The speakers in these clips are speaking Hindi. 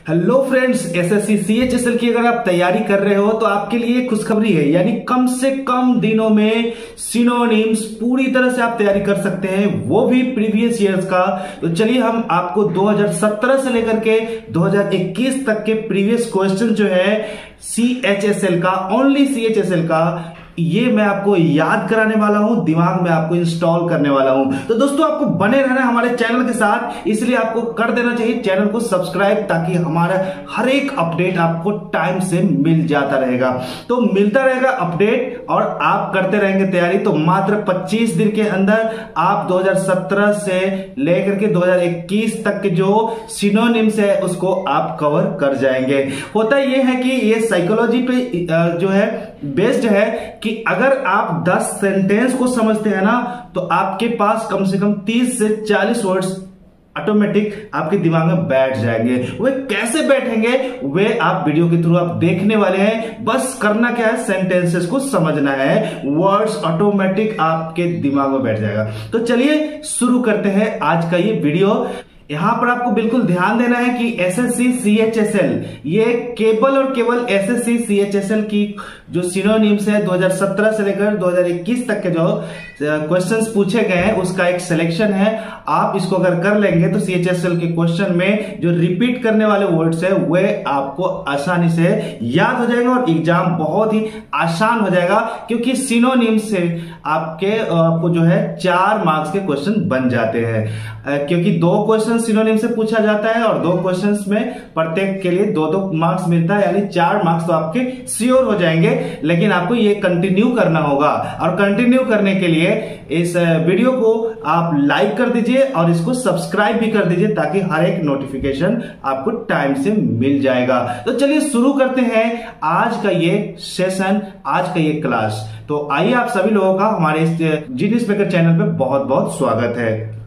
हेलो फ्रेंड्स, एसएससी सीएचएसएल की अगर आप तैयारी कर रहे हो तो आपके लिए खुशखबरी है। यानी कम से कम दिनों में सिनोनिम्स पूरी तरह से आप तैयारी कर सकते हैं, वो भी प्रीवियस ईयर्स का। तो चलिए हम आपको 2017 से लेकर के 2021 तक के प्रीवियस क्वेश्चन जो है सीएचएसएल का, ओनली सीएचएसएल का, ये मैं आपको याद कराने वाला हूं, दिमाग में आपको इंस्टॉल करने वाला हूं। तो दोस्तों आपको बने रहना हमारे चैनल के साथ, इसलिए आपको कर देना चाहिए चैनल को सब्सक्राइब, ताकि हमारा हर एक अपडेट आपको टाइम से मिल जाता रहेगा। तो मिलता रहेगा अपडेट और आप करते रहेंगे तैयारी। तो मात्र 25 दिन के अंदर आप 2017 से लेकर के 2021 तक के जो सिनोनिम्स है उसको आप कवर कर जाएंगे। होता यह है कि ये साइकोलॉजी पे जो है बेस्ड है कि अगर आप 10 सेंटेंस को समझते हैं ना, तो आपके पास कम से कम 30 से 40 वर्ड्स ऑटोमेटिक आपके दिमाग में बैठ जाएंगे। वे कैसे बैठेंगे वे आप वीडियो के थ्रू आप देखने वाले हैं। बस करना क्या है, सेंटेंसेस को समझना है, वर्ड्स ऑटोमेटिक आपके दिमाग में बैठ जाएगा। तो चलिए शुरू करते हैं आज का ये वीडियो। यहां पर आपको बिल्कुल ध्यान देना है कि एसएससी सीएचएसएल, ये केवल और केवल एसएससी सीएचएसएल की जो सिनोनिम्स है 2017 से लेकर 2021 तक के जो क्वेश्चंस पूछे गए हैं उसका एक सिलेक्शन है। आप इसको अगर कर लेंगे तो सीएचएसएल के क्वेश्चन में जो रिपीट करने वाले वर्ड्स है वे आपको आसानी से याद हो जाएगा और एग्जाम बहुत ही आसान हो जाएगा, क्योंकि सिनोनिम्स से आपको जो है 4 मार्क्स के क्वेश्चन बन जाते हैं। क्योंकि 2 क्वेश्चन सिनोनिम से पूछा जाता है और 2 क्वेश्चंस में प्रत्येक के लिए 2-2 मार्क्स मिलता है, यानी 4 मार्क्स तो आपके श्योर हो जाएंगे। लेकिन आपको ये कंटिन्यू करना होगा, और कंटिन्यू करने के लिए इस वीडियो को आप लाइक कर दीजिए और इसको सब्सक्राइब भी कर दीजिए, ताकि हर एक नोटिफिकेशन आपको टाइम से मिल जाएगा। तो चलिए शुरू करते हैं आज का ये सेशन, आज का ये क्लास। तो आइए, आप सभी लोगों का हमारे इस जीनियस मेकर चैनल पे बहुत बहुत स्वागत है।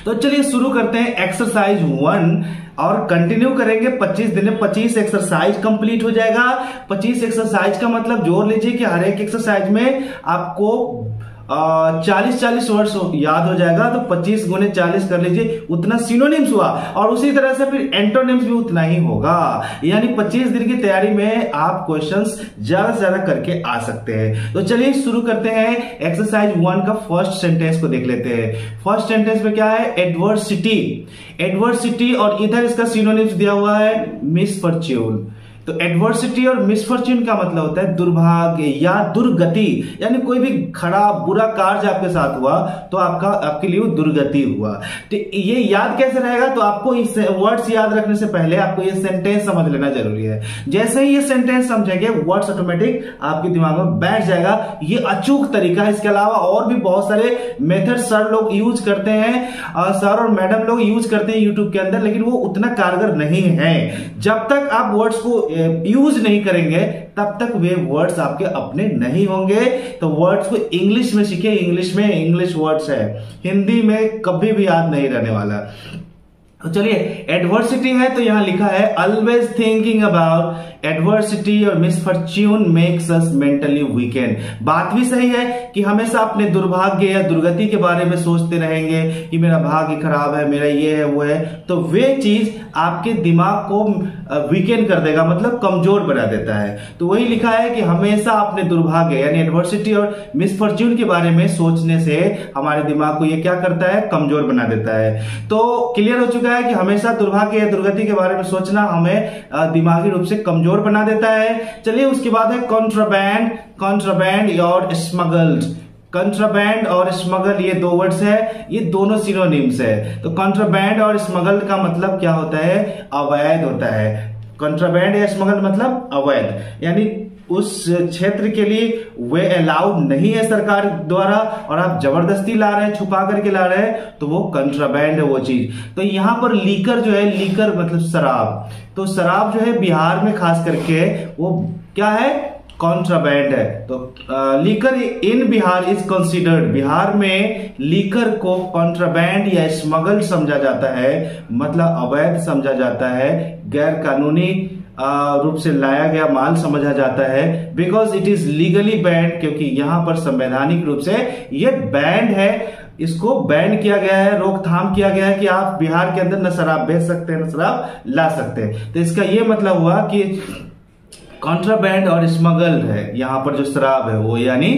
तो चलिए शुरू करते हैं एक्सरसाइज 1 और कंटिन्यू करेंगे 25 दिन में। 25 एक्सरसाइज कंप्लीट हो जाएगा। 25 एक्सरसाइज का मतलब जोड़ लीजिए कि हर एक एक्सरसाइज में आपको 40 वर्ड्स याद हो जाएगा। तो 25 गुने 40 कर लीजिए, उतना सिनोनिम्स हुआ, और उसी तरह से फिर एंटोनिम्स भी उतना ही होगा। यानी 25 दिन की तैयारी में आप क्वेश्चंस ज्यादा से ज्यादा करके आ सकते हैं। तो चलिए शुरू करते हैं। एक्सरसाइज 1 का फर्स्ट सेंटेंस को देख लेते हैं। फर्स्ट सेंटेंस में क्या है, एडवर्सिटी। एडवर्सिटी, और इधर इसका सिनोनिम्स दिया हुआ है मिसफॉर्च्यून। तो एडवर्सिटी और मिसफॉर्च्यून का मतलब होता है दुर्भाग्य या दुर्गति। यानी कोई भी खराब बुरा कार्य आपके साथ हुआ तो आपके लिए दुर्गति हुआ। तो ये याद कैसे रहेगा, तो आपको इस वर्ड्स याद रखने से पहले आपको ये सेंटेंस समझ लेना जरूरी है। जैसे ही ये सेंटेंस समझेंगे वर्ड्स ऑटोमेटिक आपके दिमाग में बैठ जाएगा। ये अचूक तरीका है। इसके अलावा और भी बहुत सारे मेथड सर लोग यूज करते हैं, सर और मैडम लोग यूज करते हैं यूट्यूब के अंदर, लेकिन वो उतना कारगर नहीं है। जब तक आप वर्ड्स को यूज नहीं करेंगे तब तक वे वर्ड्स आपके अपने नहीं होंगे। तो वर्ड्स को इंग्लिश में सीखे। इंग्लिश में इंग्लिश वर्ड्स है, हिंदी में कभी भी याद नहीं रहने वाला। तो चलिए, एडवर्सिटी है तो यहां लिखा है ऑलवेज थिंकिंग अबाउट एडवर्सिटी और misfortune makes us mentally weekend. बात भी सही है कि हमेशा अपने दुर्भाग्य या दुर्गति के बारे में सोचते रहेंगे कि मेरा भाग्य खराब है, मेरा ये है वो है, तो वे चीज आपके दिमाग को वीकेंड कर देगा, मतलब कमजोर बना देता है। तो वही लिखा है कि हमेशा अपने दुर्भाग्य यानी एडवर्सिटी और मिसफॉर्च्यून के बारे में सोचने से हमारे दिमाग को ये क्या करता है, कमजोर बना देता है। तो क्लियर हो चुका है कि हमेशा दुर्भाग्य या दुर्गति के बारे में सोचना हमें दिमागी रूप से कमजोर बना देता है। चलिए उसके बाद है कॉन्ट्राबैंड। कॉन्ट्राबैंड और स्मगल्ड। कंट्राबैंड और स्मगल ये 2 वर्ड्स है, ये दोनों सिनोनिम्स है। तो कंट्राबैंड और स्मगल का मतलब क्या होता है, अवैध होता है। कंट्राबैंड या स्मगल मतलब अवैध, यानी उस क्षेत्र के लिए वे अलाउड नहीं है सरकार द्वारा, और आप जबरदस्ती ला रहे हैं, छुपा करके ला रहे हैं, तो वो कंट्राबैंड है वो चीज। तो यहां पर लीकर जो है, लीकर मतलब शराब, तो शराब जो है बिहार में खास करके वो क्या है, कॉन्ट्राबैंड है। तो liquor in Bihar is considered, Bihar में लीकर को कॉन्ट्राबैंड या स्मगल समझा जाता है, मतलब अवैध समझा जाता है, गैर कानूनी रूप से लाया गया माल समझा जाता है। Because it is legally band, क्योंकि यहां पर संवैधानिक रूप से ये बैंड है। इसको बैन किया गया है, रोकथाम किया गया है कि आप बिहार के अंदर न शराब बेच सकते हैं न शराब ला सकते हैं। तो इसका ये मतलब हुआ कि कॉन्ट्राबैंड और स्मगल है, यहां पर जो शराब है वो यानी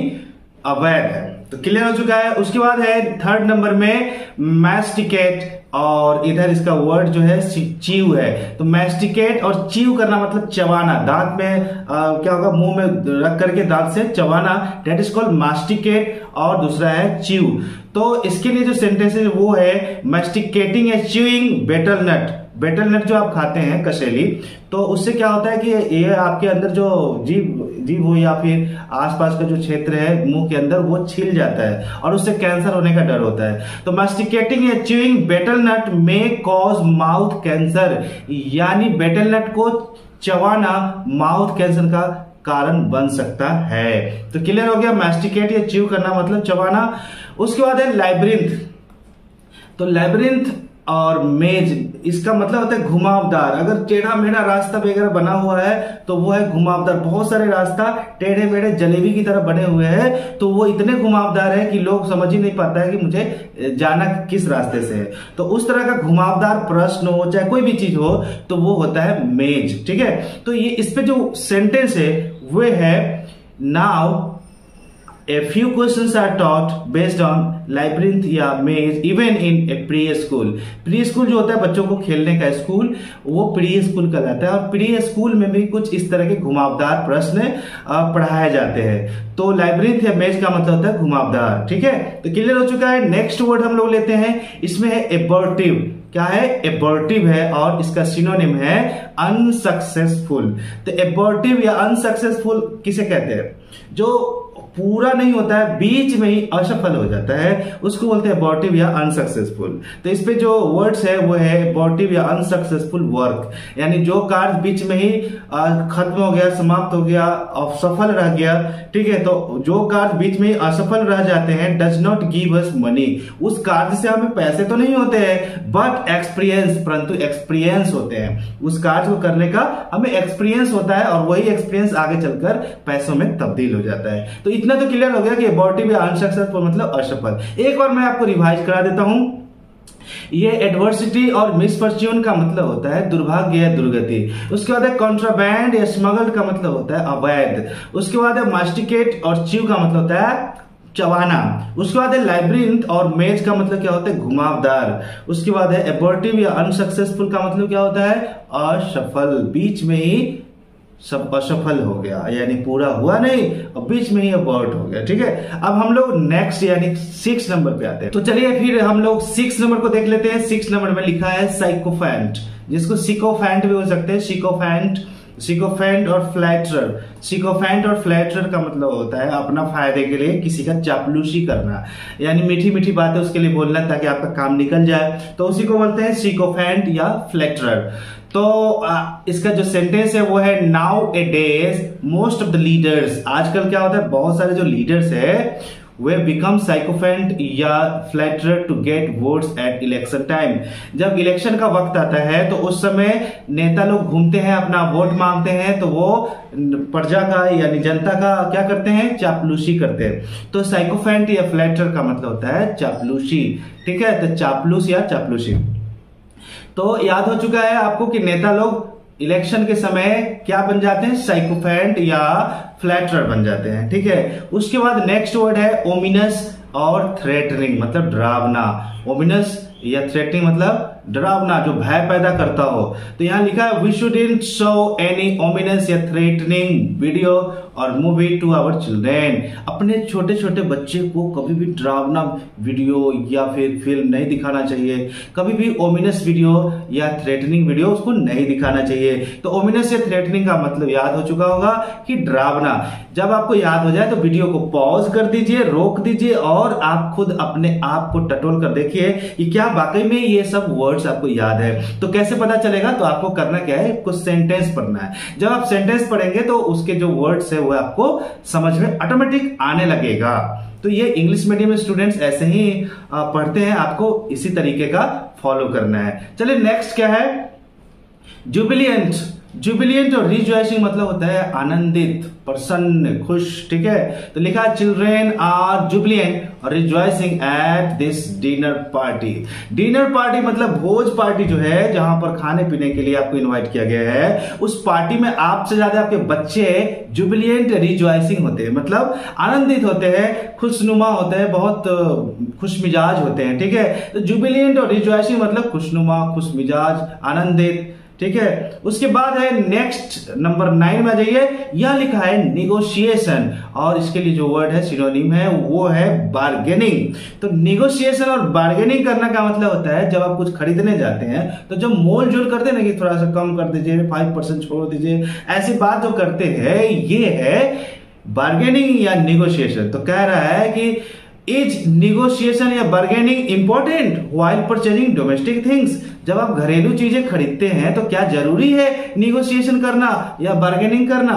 अवैध है। तो क्लियर हो चुका है। उसके बाद है थर्ड नंबर में मैस्टिकेट, और इधर इसका वर्ड जो है च्यू है। तो मैस्टिकेट और च्यू करना मतलब चबाना, दांत में क्या होगा, मुंह में रख करके दांत से चबाना, दैट इज कॉल्ड मास्टिकेट, और दूसरा है च्यू। तो इसके लिए जो सेंटेंस है वो है मैस्टिकेटिंग ए च्यूइंग बेटल नट। बेटल नट जो आप खाते हैं कसेली, तो उससे क्या होता है कि ये आपके अंदर जो जीभ हो या फिर आसपास का जो क्षेत्र है मुंह के अंदर वो छिल जाता है और उससे कैंसर होने का डर होता है। तो मास्टिकेटिंग या च्यूइंग बेटल नट में कॉज माउथ कैंसर, यानी बेटल नट को चबाना माउथ कैंसर का कारण बन सकता है। तो क्लियर हो गया, मैस्टिकेट या च्यू करना मतलब चबाना। उसके बाद है लाइब्रिंथ। तो लाइब्रिंथ और मेज, इसका मतलब होता है घुमावदार। अगर टेढ़ा मेढ़ा रास्ता वगैरह बना हुआ है तो वो है घुमावदार। बहुत सारे रास्ता टेढ़े मेढ़े जलेबी की तरह बने हुए हैं, तो वो इतने घुमावदार है कि लोग समझ ही नहीं पाता है कि मुझे जाना किस रास्ते से है। तो उस तरह का घुमावदार प्रश्न हो चाहे कोई भी चीज हो तो वो होता है मेज। ठीक है, तो ये इस पे जो सेंटेंस है वो है now A few questions are taught based on labyrinth या maze even in a pre school। Pre school जो होता है बच्चों को खेलने का स्कूल, वो प्री स्कूल कहलाता है। और प्री स्कूल में भी कुछ इस तरह के घुमावदार प्रश्न पढ़ाए जाते हैं। तो लाइब्रिंथ या मेज का मतलब होता है घुमावदार। ठीक है, तो क्लियर हो चुका है। नेक्स्ट वर्ड हम लोग लेते हैं, इसमें है एबॉर्टिव। क्या है? एबॉर्टिव है, और इसका सिनोनिम है अनसक्सेसफुल। तो एबॉर्टिव या अनसक्सेसफुल किसे कहते हैं? जो पूरा नहीं होता है, बीच में ही असफल हो जाता है, उसको बोलते हैं एबॉर्टिव या अनसक्सेसफुल। तो इस पे जो वर्ड्स है वो है एबॉर्टिव या अनसक्सेसफुल वर्क, यानी जो कार्य बीच में ही खत्म हो गया, समाप्त हो गया, असफल रह गया। ठीक है, तो जो कार्य बीच में ही असफल रह जाते हैं, does not give us money, उस कार्य से हमें पैसे तो नहीं होते हैं बट एक्सपीरियंस, परंतु एक्सपीरियंस होते हैं। उस कार्य को करने का हमें एक्सपीरियंस होता है और वही एक्सपीरियंस आगे चलकर पैसों में तब्दील हो जाता है। तो इतना तो क्लियर हो गया कि एबॉर्टिव या अनसक्सेसफुल मतलब असफल। एक बार मैं आपको रिवाइज करा देता हूं। ये एडवर्सिटी और मिसफॉर्च्यून का मतलब होता है दुर्भाग्य या दुर्गति। उसके बाद है कॉन्ट्राबैंड या स्मगल्ड का मतलब होता है अवैध। उसके बाद है मास्टिकेट और च्यू का मतलब होता है चबाना। उसके बाद है लाइब्रिंथ और मेज का मतलब क्या होता है? घुमावदार। उसके बाद है एबॉर्टिव या अनसक्सेसफुल का मतलब क्या होता है? असफल, बीच में ही सब असफल हो गया, यानी पूरा हुआ नहीं और बीच में ही अबॉर्ट हो गया। ठीक है, अब हम लोग नेक्स्ट यानी 6 नंबर पे आते हैं। तो चलिए फिर हम लोग 6 नंबर को देख लेते हैं। 6 नंबर में लिखा है साइकोफैंट, जिसको सिकोफैंट भी बोल सकते हैं। सिकोफैंट और फ्लैटरर। सिकोफैंट और फ्लैटरर का मतलब होता है अपना फायदे के लिए किसी का चापलूसी करना, यानी मीठी मीठी बातें उसके लिए बोलना ताकि आपका काम निकल जाए, तो उसी को बोलते हैं सिकोफैंट या फ्लैटरर। तो इसका जो सेंटेंस है वो है nowadays most of the leaders. आजकल क्या होता है, बहुत सारे जो लीडर्स है वे बिकम साइकोफेंट या flatterer to get votes at election time. जब इलेक्शन का वक्त आता है तो उस समय नेता लोग घूमते हैं, अपना वोट मांगते हैं, तो वो प्रजा का यानी जनता का क्या करते हैं? चापलूसी करते हैं। तो साइकोफेंट या फ्लैटरर का मतलब होता है चापलूसी। ठीक है, तो चापलूस या चापलूसी। तो याद हो चुका है आपको कि नेता लोग इलेक्शन के समय क्या बन जाते हैं? साइकोफेंट या फ्लैटरर बन जाते हैं। ठीक है, उसके बाद नेक्स्ट वर्ड है ओमिनस और थ्रेटनिंग, मतलब डरावना। ओमिनस या थ्रेटनिंग मतलब डरावना, जो भय पैदा करता हो। तो यहां लिखा है we shouldn't show any ominous या थ्रेटनिंग वीडियो और मूवी टू आवर चिल्ड्रेन। अपने छोटे छोटे बच्चे को कभी भी डरावना वीडियो या फिर फिल्म नहीं दिखाना चाहिए। कभी भी ओमिनस वीडियो या थ्रेटनिंग वीडियो उसको नहीं दिखाना चाहिए। तो ओमिनस या थ्रेटनिंग का मतलब याद हो चुका होगा कि डरावना। जब आपको याद हो जाए तो वीडियो को पॉज कर दीजिए, रोक दीजिए और आप खुद अपने आप को टटोल कर देखिए कि क्या वाकई में ये सब वर्ड्स आपको याद है। तो कैसे पता चलेगा? तो आपको करना क्या है, कुछ सेंटेंस पढ़ना है। जब आप सेंटेंस पढ़ेंगे तो उसके जो वर्ड्स है वो आपको समझ में ऑटोमेटिक आने लगेगा। तो ये इंग्लिश मीडियम स्टूडेंट्स ऐसे ही पढ़ते हैं, आपको इसी तरीके का फॉलो करना है। चलिए नेक्स्ट क्या है? जुबिलियंट। जुबिलियंट और रिजॉइसिंग मतलब होता है आनंदित, प्रसन्न, खुश। ठीक है, तो लिखा है चिल्ड्रेन आर जुबिलियंट और rejoicing at this dinner party. Dinner party मतलब भोज पार्टी जो है, जहां पर खाने पीने के लिए आपको इनवाइट किया गया है। उस पार्टी में आपसे ज्यादा आपके बच्चे जुबिलियंट रिजॉइसिंग होते हैं, मतलब आनंदित होते हैं, खुशनुमा होते हैं, बहुत खुश मिजाज होते हैं। ठीक है, तो जुबिलियंट और रिजॉइसिंग मतलब खुशनुमा, खुश मिजाज, आनंदित। ठीक है, उसके बाद है नेक्स्ट नंबर 9 में आ जाइए। यह लिखा है निगोशिएशन और इसके लिए जो वर्ड है सिनोनिम है वो है बार्गेनिंग। तो निगोशिएशन और बार्गेनिंग करना का मतलब होता है जब आप कुछ खरीदने जाते हैं तो जो मोल जोल करते हैं ना कि थोड़ा सा कम कर दीजिए, 5% छोड़ दीजिए, ऐसी बात जो करते हैं ये है बार्गेनिंग या निगोशिएशन। तो कह रहा है कि इज निगोशिएशन या bargaining important while purchasing domestic things. जब आप घरेलू चीजें खरीदते हैं तो क्या जरूरी है निगोशिएशन करना या बार्गेनिंग करना?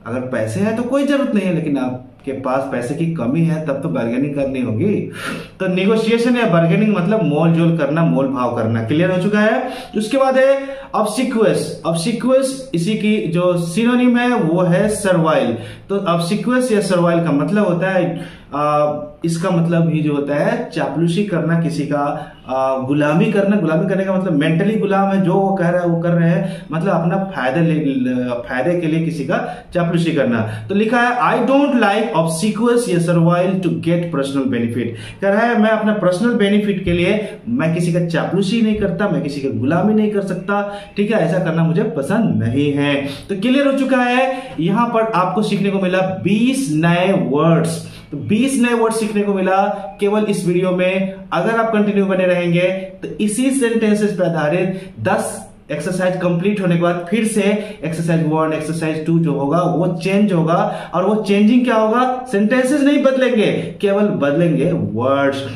अगर पैसे हैं तो कोई जरूरत नहीं है, लेकिन आपके पास पैसे की कमी है तब तो बार्गेनिंग करनी होगी। तो निगोशिएशन या बार्गेनिंग मतलब मोल जोल करना, मोल भाव करना। क्लियर हो चुका है। उसके बाद है ऑब्सिक्वस। ऑब्सिक्वस इसी की जो सिनोनिम है वो है सर्वाइल। तो ऑब्सिक्वस या सर्वाइल का मतलब होता है इसका मतलब ही जो होता है चापलूसी करना, किसी का गुलामी करना। गुलामी करने का मतलब मेंटली गुलाम है, जो वो कह रहा है वो कर रहे हैं, मतलब अपना फायदे के लिए किसी का चापलूसी करना। तो लिखा है आई डोंट लाइक ऑब्सिक्वस या servile to get personal benefit. कह रहा है मैं अपना पर्सनल बेनिफिट के लिए मैं किसी का चापलूसी नहीं करता, मैं किसी का गुलामी नहीं कर सकता। ठीक है, ऐसा करना मुझे पसंद नहीं है। तो क्लियर हो चुका है। यहां पर आपको सीखने को मिला 20 नए वर्ड्स। तो 20 नए वर्ड सीखने को मिला केवल इस वीडियो में। अगर आप कंटिन्यू बने रहेंगे तो इसी सेंटेंसेस पर आधारित 10 एक्सरसाइज कंप्लीट होने के बाद फिर से एक्सरसाइज 1, एक्सरसाइज 2 जो होगा वो चेंज होगा। और वो चेंजिंग क्या होगा? सेंटेंसेस नहीं बदलेंगे, केवल बदलेंगे वर्ड्स।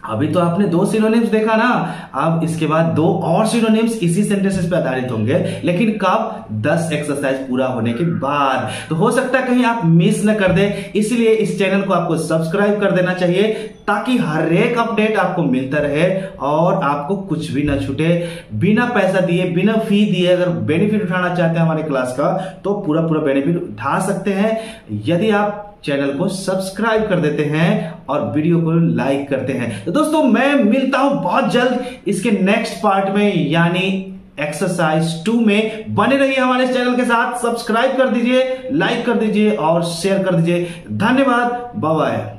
अभी तो आपने 2 सिनोनिम्स देखा ना, अब इसके बाद 2 और सिनोनिम्स इसी सेंटेंसेस पे आधारित होंगे, लेकिन कब? 10 एक्सरसाइज पूरा होने के बाद। तो हो सकता है कहीं आप मिस न कर दे, इसलिए इस चैनल को आपको सब्सक्राइब कर देना चाहिए ताकि हर एक अपडेट आपको मिलता रहे और आपको कुछ भी ना छूटे। बिना पैसा दिए, बिना फी दिए अगर बेनिफिट उठाना चाहते हैं हमारे क्लास का तो पूरा बेनिफिट उठा सकते हैं यदि आप चैनल को सब्सक्राइब कर देते हैं और वीडियो को लाइक करते हैं। तो दोस्तों मैं मिलता हूं बहुत जल्द इसके नेक्स्ट पार्ट में, यानी एक्सरसाइज 2 में। बने रहिए हमारे चैनल के साथ, सब्सक्राइब कर दीजिए, लाइक कर दीजिए और शेयर कर दीजिए। धन्यवाद, बाय बाय।